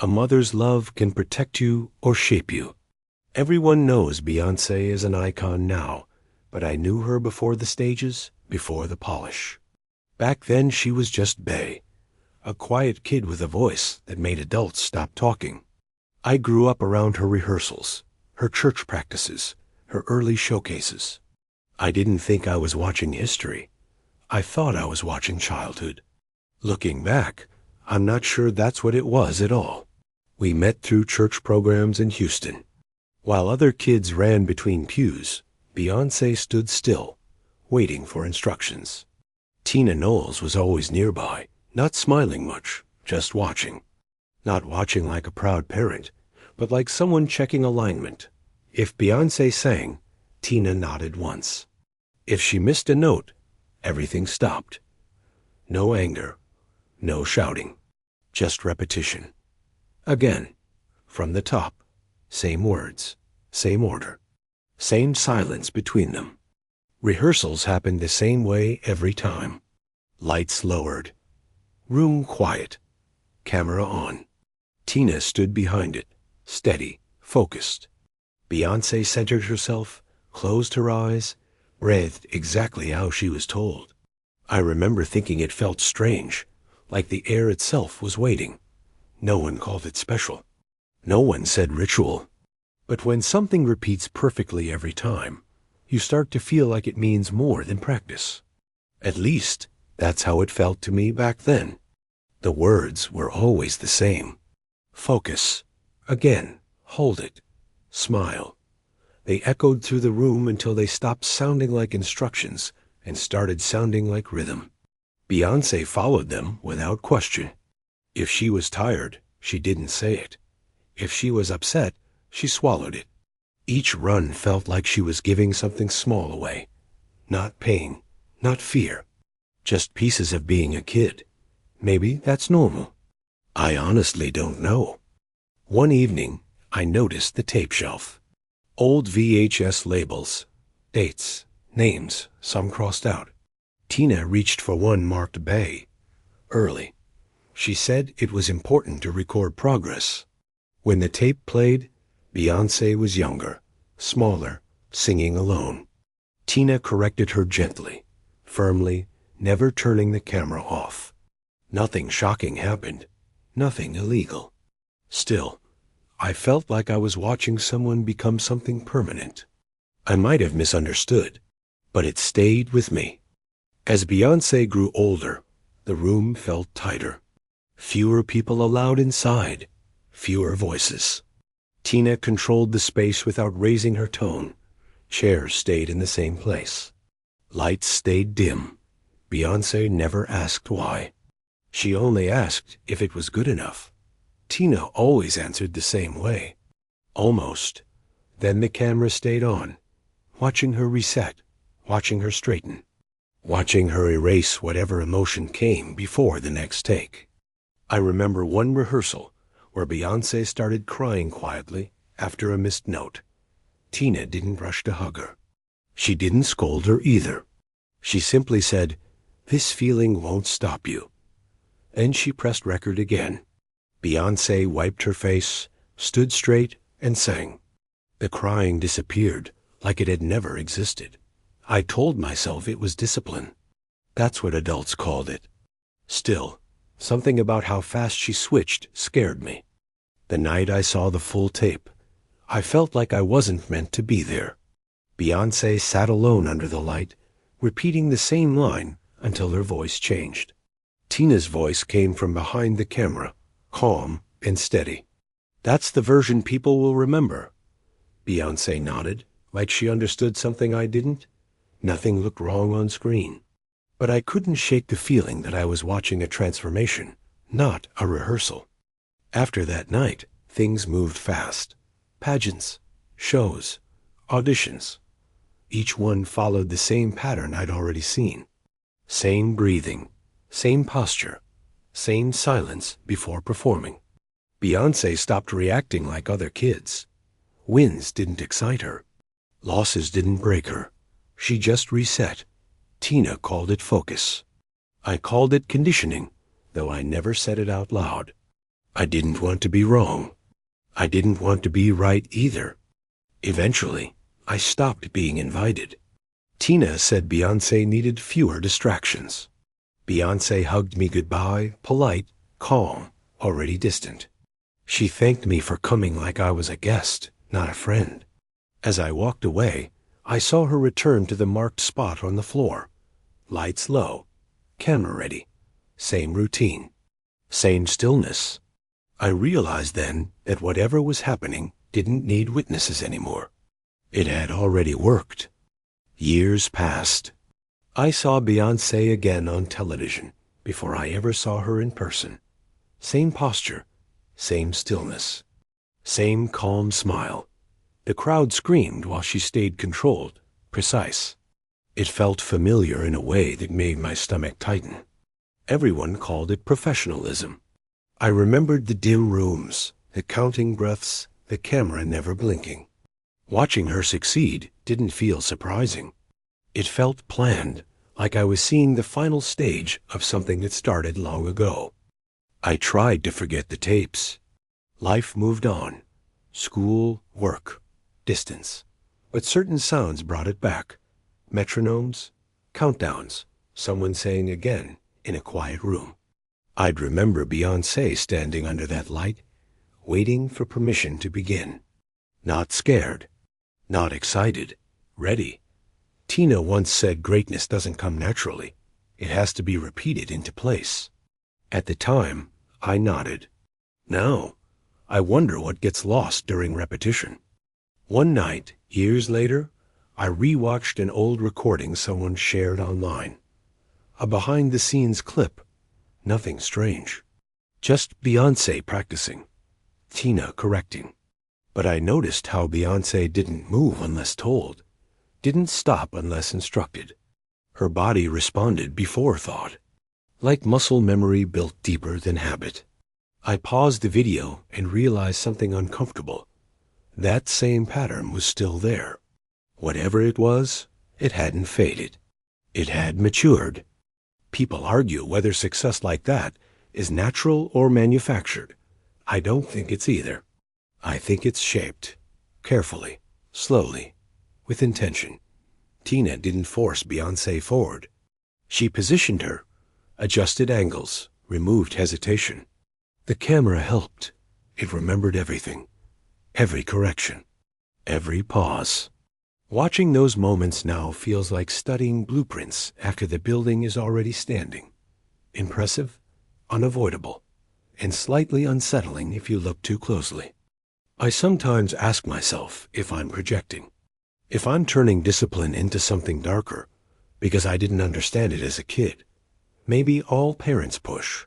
A mother's love can protect you or shape you. Everyone knows Beyoncé is an icon now, but I knew her before the stages, before the polish. Back then she was just Bey, a quiet kid with a voice that made adults stop talking. I grew up around her rehearsals, her church practices, her early showcases. I didn't think I was watching history. I thought I was watching childhood. Looking back, I'm not sure that's what it was at all. We met through church programs in Houston. While other kids ran between pews, Beyoncé stood still, waiting for instructions. Tina Knowles was always nearby, not smiling much, just watching. Not watching like a proud parent, but like someone checking alignment. If Beyoncé sang, Tina nodded once. If she missed a note, everything stopped. No anger, no shouting, just repetition. Again, from the top, same words, same order, same silence between them. Rehearsals happened the same way every time. Lights lowered, room quiet, camera on. Tina stood behind it, steady, focused. Beyoncé centered herself, closed her eyes, breathed exactly how she was told. I remember thinking it felt strange, like the air itself was waiting. No one called it special. No one said ritual. But when something repeats perfectly every time, you start to feel like it means more than practice. At least, that's how it felt to me back then. The words were always the same. Focus. Again. Hold it. Smile. They echoed through the room until they stopped sounding like instructions and started sounding like rhythm. Beyoncé followed them without question. If she was tired, she didn't say it. If she was upset, she swallowed it. Each run felt like she was giving something small away. Not pain, not fear. Just pieces of being a kid. Maybe that's normal. I honestly don't know. One evening, I noticed the tape shelf. Old VHS labels. Dates, names, some crossed out. Tina reached for one marked Bey. Early. She said it was important to record progress. When the tape played, Beyoncé was younger, smaller, singing alone. Tina corrected her gently, firmly, never turning the camera off. Nothing shocking happened, nothing illegal. Still, I felt like I was watching someone become something permanent. I might have misunderstood, but it stayed with me. As Beyoncé grew older, the room felt tighter. Fewer people allowed inside, fewer voices. Tina controlled the space without raising her tone. Chairs stayed in the same place. Lights stayed dim. Beyoncé never asked why. She only asked if it was good enough. Tina always answered the same way. Almost. Then the camera stayed on, watching her reset, watching her straighten, watching her erase whatever emotion came before the next take. I remember one rehearsal where Beyoncé started crying quietly after a missed note. Tina didn't rush to hug her. She didn't scold her either. She simply said, "This feeling won't stop you." And she pressed record again. Beyoncé wiped her face, stood straight, and sang. The crying disappeared like it had never existed. I told myself it was discipline. That's what adults called it. Still, something about how fast she switched scared me. The night I saw the full tape, I felt like I wasn't meant to be there. Beyoncé sat alone under the light, repeating the same line until her voice changed. Tina's voice came from behind the camera, calm and steady. "That's the version people will remember." Beyoncé nodded, like she understood something I didn't. Nothing looked wrong on screen. But I couldn't shake the feeling that I was watching a transformation, not a rehearsal. After that night, things moved fast. Pageants, shows, auditions. Each one followed the same pattern I'd already seen. Same breathing, same posture, same silence before performing. Beyoncé stopped reacting like other kids. Wins didn't excite her. Losses didn't break her. She just reset. Tina called it focus. I called it conditioning, though I never said it out loud. I didn't want to be wrong. I didn't want to be right either. Eventually, I stopped being invited. Tina said Beyoncé needed fewer distractions. Beyoncé hugged me goodbye, polite, calm, already distant. She thanked me for coming like I was a guest, not a friend. As I walked away, I saw her return to the marked spot on the floor. Lights low, camera ready, same routine, same stillness. I realized then that whatever was happening didn't need witnesses anymore. It had already worked. Years passed. I saw Beyoncé again on television before I ever saw her in person. Same posture, same stillness, same calm smile. The crowd screamed while she stayed controlled, precise. It felt familiar in a way that made my stomach tighten. Everyone called it professionalism. I remembered the dim rooms, the counting breaths, the camera never blinking. Watching her succeed didn't feel surprising. It felt planned, like I was seeing the final stage of something that started long ago. I tried to forget the tapes. Life moved on. School, work, distance. But certain sounds brought it back. Metronomes, countdowns, someone saying again in a quiet room. I'd remember Beyoncé standing under that light, waiting for permission to begin. Not scared, not excited, ready. Tina once said greatness doesn't come naturally. It has to be repeated into place. At the time, I nodded. Now, I wonder what gets lost during repetition. One night, years later, I rewatched an old recording someone shared online. A behind-the-scenes clip. Nothing strange. Just Beyoncé practicing. Tina correcting. But I noticed how Beyoncé didn't move unless told. Didn't stop unless instructed. Her body responded before thought. Like muscle memory built deeper than habit. I paused the video and realized something uncomfortable. That same pattern was still there. Whatever it was, it hadn't faded. It had matured. People argue whether success like that is natural or manufactured. I don't think it's either. I think it's shaped. Carefully, slowly, with intention. Tina didn't force Beyoncé forward. She positioned her, adjusted angles, removed hesitation. The camera helped. It remembered everything. Every correction. Every pause. Watching those moments now feels like studying blueprints after the building is already standing. Impressive, unavoidable, and slightly unsettling if you look too closely. I sometimes ask myself if I'm projecting. If I'm turning discipline into something darker because I didn't understand it as a kid. Maybe all parents push.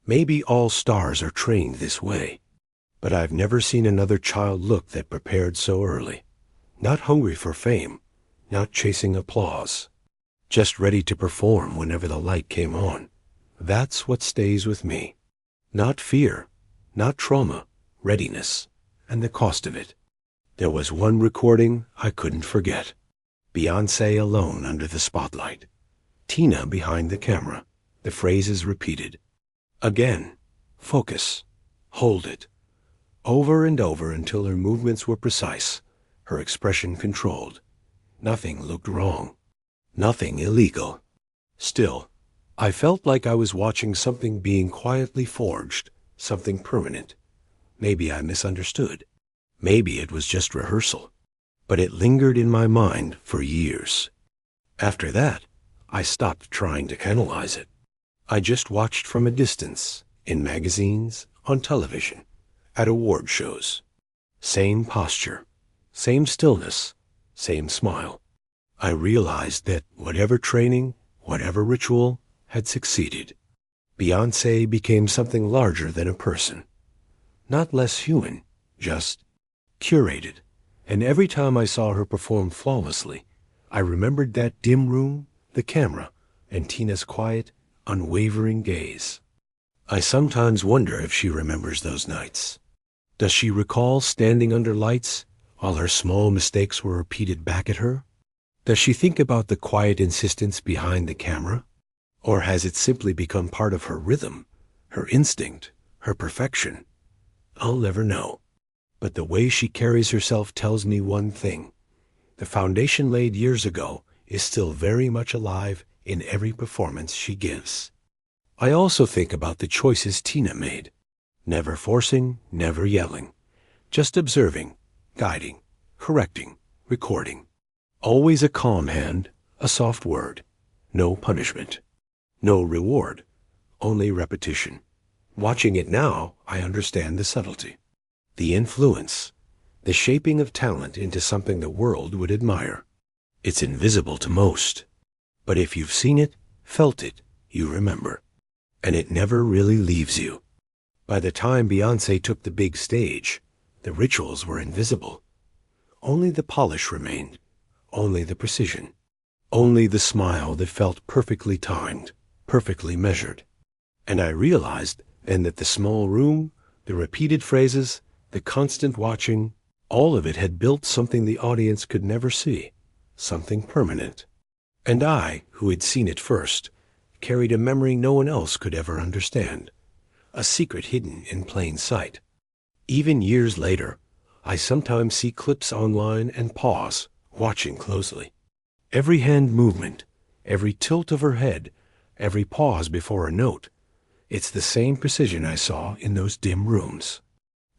Maybe all stars are trained this way. But I've never seen another child look that prepared so early. Not hungry for fame, not chasing applause. Just ready to perform whenever the light came on. That's what stays with me. Not fear, not trauma, readiness, and the cost of it. There was one recording I couldn't forget. Beyoncé alone under the spotlight. Tina behind the camera. The phrases repeated. Again, focus, hold it. Over and over until her movements were precise, her expression controlled. Nothing looked wrong. Nothing illegal. Still, I felt like I was watching something being quietly forged, something permanent. Maybe I misunderstood. Maybe it was just rehearsal. But it lingered in my mind for years. After that, I stopped trying to analyze it. I just watched from a distance, in magazines, on television, at award shows. Same posture, same stillness, same smile. I realized that whatever training, whatever ritual, had succeeded. Beyoncé became something larger than a person. Not less human, just curated. And every time I saw her perform flawlessly, I remembered that dim room, the camera, and Tina's quiet, unwavering gaze. I sometimes wonder if she remembers those nights. Does she recall standing under lights while her small mistakes were repeated back at her? Does she think about the quiet insistence behind the camera? Or has it simply become part of her rhythm, her instinct, Her perfection, I'll never know. But the way she carries herself tells me one thing. The foundation laid years ago is still very much alive in every performance she gives. I also think about the choices Tina made. Never forcing, never yelling. Just observing, guiding, correcting, recording. Always a calm hand, a soft word. No punishment. No reward. Only repetition. Watching it now, I understand the subtlety. The influence. The shaping of talent into something the world would admire. It's invisible to most. But if you've seen it, felt it, you remember. And it never really leaves you. By the time Beyoncé took the big stage, the rituals were invisible. Only the polish remained. Only the precision. Only the smile that felt perfectly timed, perfectly measured. And I realized then that the small room, the repeated phrases, the constant watching, all of it had built something the audience could never see, something permanent. And I, who had seen it first, carried a memory no one else could ever understand, a secret hidden in plain sight. Even years later, I sometimes see clips online and pause, watching closely. Every hand movement, every tilt of her head, every pause before a note, it's the same precision I saw in those dim rooms.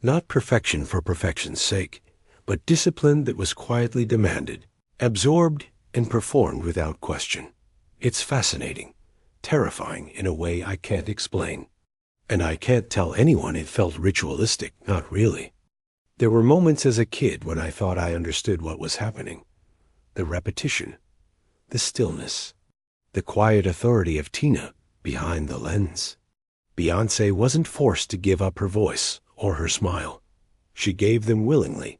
Not perfection for perfection's sake, but discipline that was quietly demanded, absorbed and performed without question. It's fascinating, terrifying in a way I can't explain. And I can't tell anyone it felt ritualistic, not really. There were moments as a kid when I thought I understood what was happening. The repetition, the stillness, the quiet authority of Tina behind the lens. Beyoncé wasn't forced to give up her voice or her smile. She gave them willingly,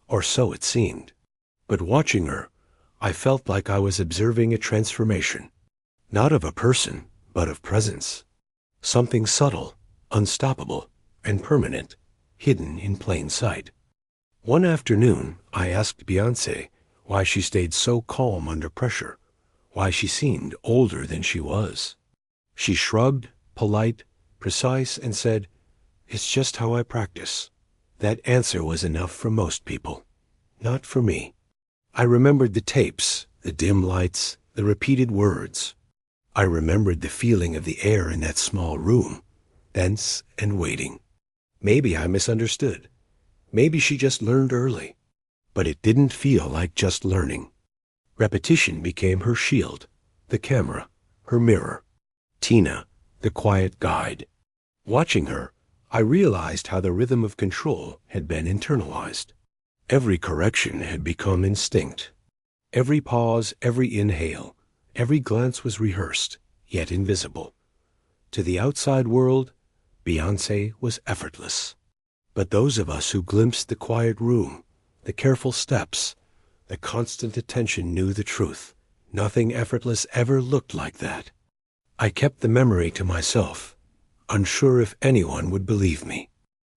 or so it seemed. But watching her, I felt like I was observing a transformation, not of a person, but of presence. Something subtle, unstoppable, and permanent, hidden in plain sight. One afternoon, I asked Beyoncé why she stayed so calm under pressure, why she seemed older than she was. She shrugged, polite, precise, and said, "It's just how I practice." That answer was enough for most people, not for me. I remembered the tapes, the dim lights, the repeated words. I remembered the feeling of the air in that small room, dense and waiting. Maybe I misunderstood. Maybe she just learned early. But it didn't feel like just learning. Repetition became her shield, the camera, her mirror. Tina, the quiet guide. Watching her, I realized how the rhythm of control had been internalized. Every correction had become instinct. Every pause, every inhale, every glance was rehearsed, yet invisible. To the outside world, Beyoncé was effortless. But those of us who glimpsed the quiet room, the careful steps, the constant attention knew the truth. Nothing effortless ever looked like that. I kept the memory to myself, unsure if anyone would believe me.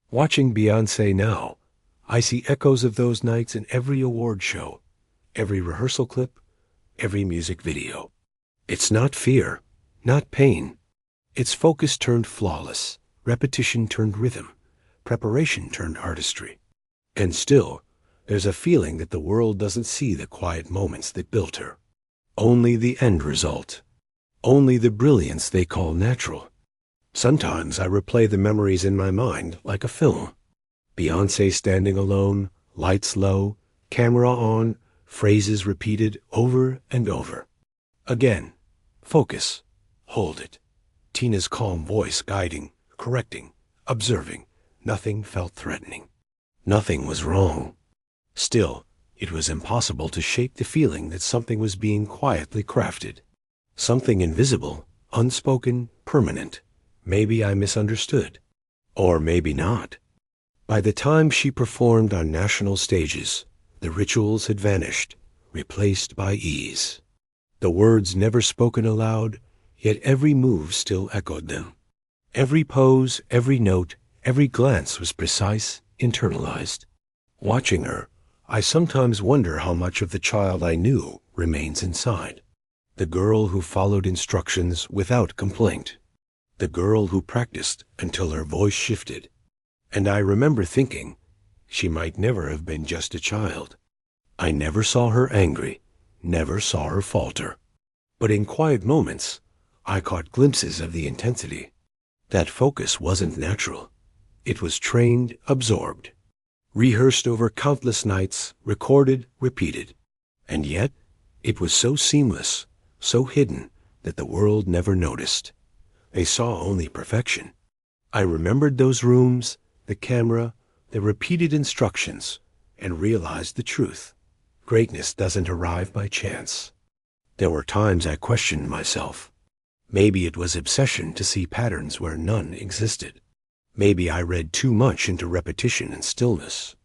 Watching Beyoncé now, I see echoes of those nights in every award show, every rehearsal clip, every music video. It's not fear, not pain. It's focus turned flawless, repetition turned rhythm, preparation turned artistry. And still, there's a feeling that the world doesn't see the quiet moments that built her. Only the end result. Only the brilliance they call natural. Sometimes I replay the memories in my mind like a film. Beyoncé standing alone, lights low, camera on, phrases repeated over and over. Again, focus, hold it. Tina's calm voice guiding, correcting, observing. Nothing felt threatening. Nothing was wrong. Still, it was impossible to shake the feeling that something was being quietly crafted. Something invisible, unspoken, permanent. Maybe I misunderstood. Or maybe not. By the time she performed on national stages, the rituals had vanished, replaced by ease. The words never spoken aloud, yet every move still echoed them. Every pose, every note, every glance was precise, internalized. Watching her, I sometimes wonder how much of the child I knew remains inside. The girl who followed instructions without complaint. the girl who practiced until her voice shifted. And I remember thinking, she might never have been just a child. I never saw her angry, never saw her falter. But in quiet moments, I caught glimpses of the intensity. That focus wasn't natural. It was trained, absorbed, rehearsed over countless nights, recorded, repeated. And yet, it was so seamless, so hidden, that the world never noticed. They saw only perfection. I remembered those rooms, the camera, the repeated instructions, and realized the truth. Greatness doesn't arrive by chance. There were times I questioned myself. Maybe it was obsession to see patterns where none existed. Maybe I read too much into repetition and stillness.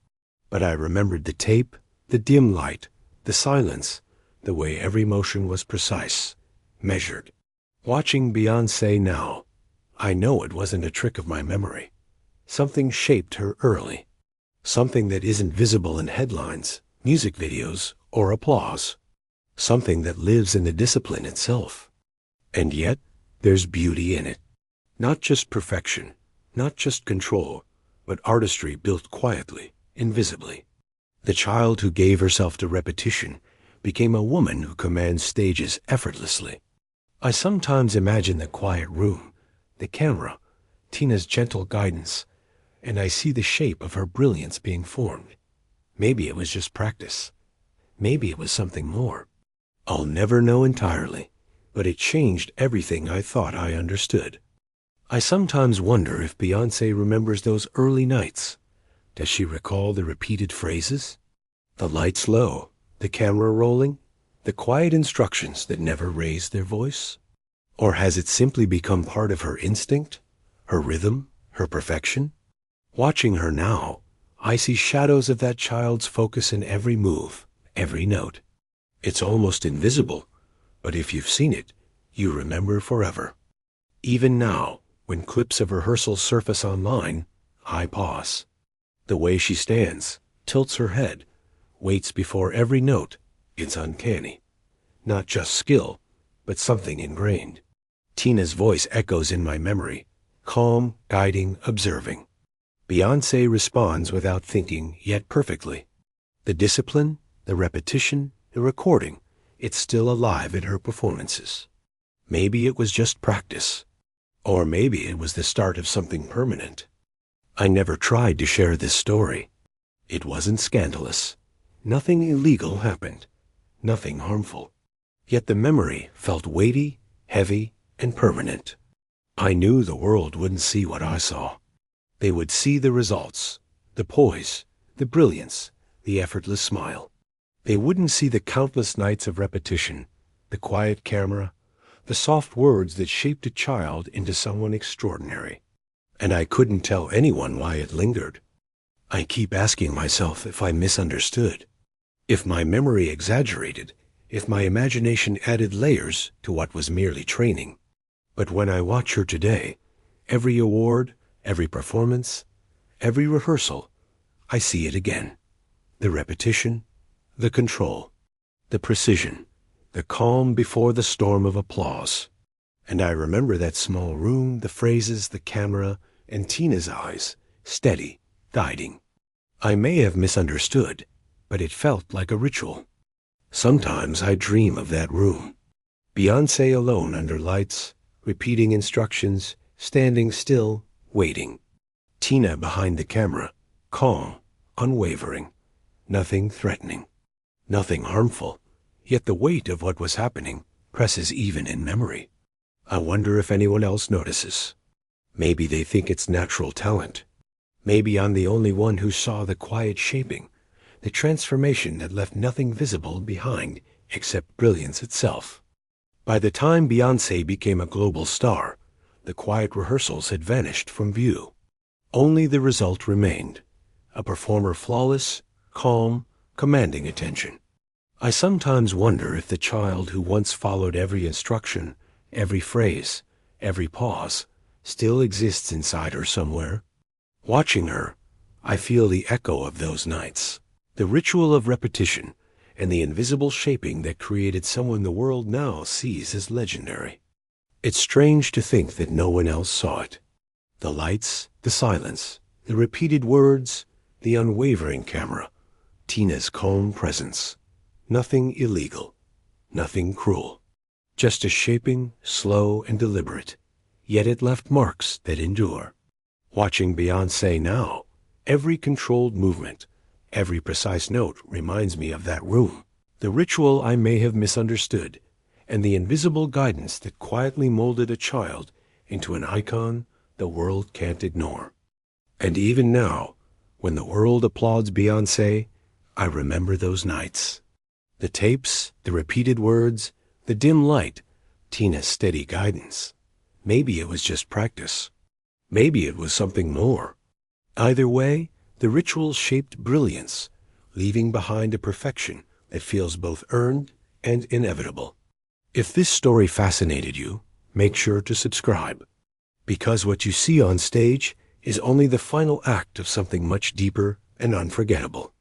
But I remembered the tape, the dim light, the silence, the way every motion was precise, measured. Watching Beyoncé now, I know it wasn't a trick of my memory. Something shaped her early. Something that isn't visible in headlines, music videos, or applause. Something that lives in the discipline itself. And yet, there's beauty in it. Not just perfection, not just control, but artistry built quietly, invisibly. The child who gave herself to repetition became a woman who commands stages effortlessly. I sometimes imagine the quiet room, the camera, Tina's gentle guidance, and I see the shape of her brilliance being formed. Maybe it was just practice. Maybe it was something more. I'll never know entirely, but it changed everything I thought I understood. I sometimes wonder if Beyoncé remembers those early nights. Does she recall the repeated phrases? The lights low, the camera rolling, the quiet instructions that never raised their voice? Or has it simply become part of her instinct, her rhythm, her perfection? Watching her now, I see shadows of that child's focus in every move, every note. It's almost invisible, but if you've seen it, you remember forever. Even now, when clips of rehearsals surface online, I pause. The way she stands, tilts her head, waits before every note, it's uncanny. Not just skill, but something ingrained. Tina's voice echoes in my memory, calm, guiding, observing. Beyoncé responds without thinking, yet perfectly. The discipline, the repetition, the recording, it's still alive in her performances. Maybe it was just practice. Or maybe it was the start of something permanent. I never tried to share this story. It wasn't scandalous. Nothing illegal happened. Nothing harmful. Yet the memory felt weighty, heavy, and permanent. I knew the world wouldn't see what I saw. They would see the results, the poise, the brilliance, the effortless smile. They wouldn't see the countless nights of repetition, the quiet camera, the soft words that shaped a child into someone extraordinary. And I couldn't tell anyone why it lingered. I keep asking myself if I misunderstood, if my memory exaggerated, if my imagination added layers to what was merely training. But when I watch her today, every award, every performance, every rehearsal, I see it again. The repetition, the control, the precision, the calm before the storm of applause. And I remember that small room, the phrases, the camera, and Tina's eyes, steady, guiding. I may have misunderstood, but it felt like a ritual. Sometimes I dream of that room. Beyoncé alone under lights, repeating instructions, standing still, waiting. Tina behind the camera, calm, unwavering, nothing threatening, nothing harmful, yet the weight of what was happening presses even in memory. I wonder if anyone else notices. Maybe they think it's natural talent. Maybe I'm the only one who saw the quiet shaping, the transformation that left nothing visible behind except brilliance itself. By the time Beyoncé became a global star, the quiet rehearsals had vanished from view. Only the result remained, a performer flawless, calm, commanding attention. I sometimes wonder if the child who once followed every instruction, every phrase, every pause, still exists inside her somewhere. Watching her, I feel the echo of those nights, the ritual of repetition, and the invisible shaping that created someone the world now sees as legendary. It's strange to think that no one else saw it. The lights, the silence, the repeated words, the unwavering camera, Tina's calm presence. Nothing illegal, nothing cruel. Just a shaping, slow and deliberate. Yet it left marks that endure. Watching Beyoncé now, every controlled movement, every precise note reminds me of that room, the ritual I may have misunderstood, and the invisible guidance that quietly molded a child into an icon the world can't ignore. And even now, when the world applauds Beyoncé, I remember those nights. The tapes, the repeated words, the dim light, Tina's steady guidance. Maybe it was just practice. Maybe it was something more. Either way, the ritual shaped brilliance, leaving behind a perfection that feels both earned and inevitable. If this story fascinated you, make sure to subscribe, because what you see on stage is only the final act of something much deeper and unforgettable.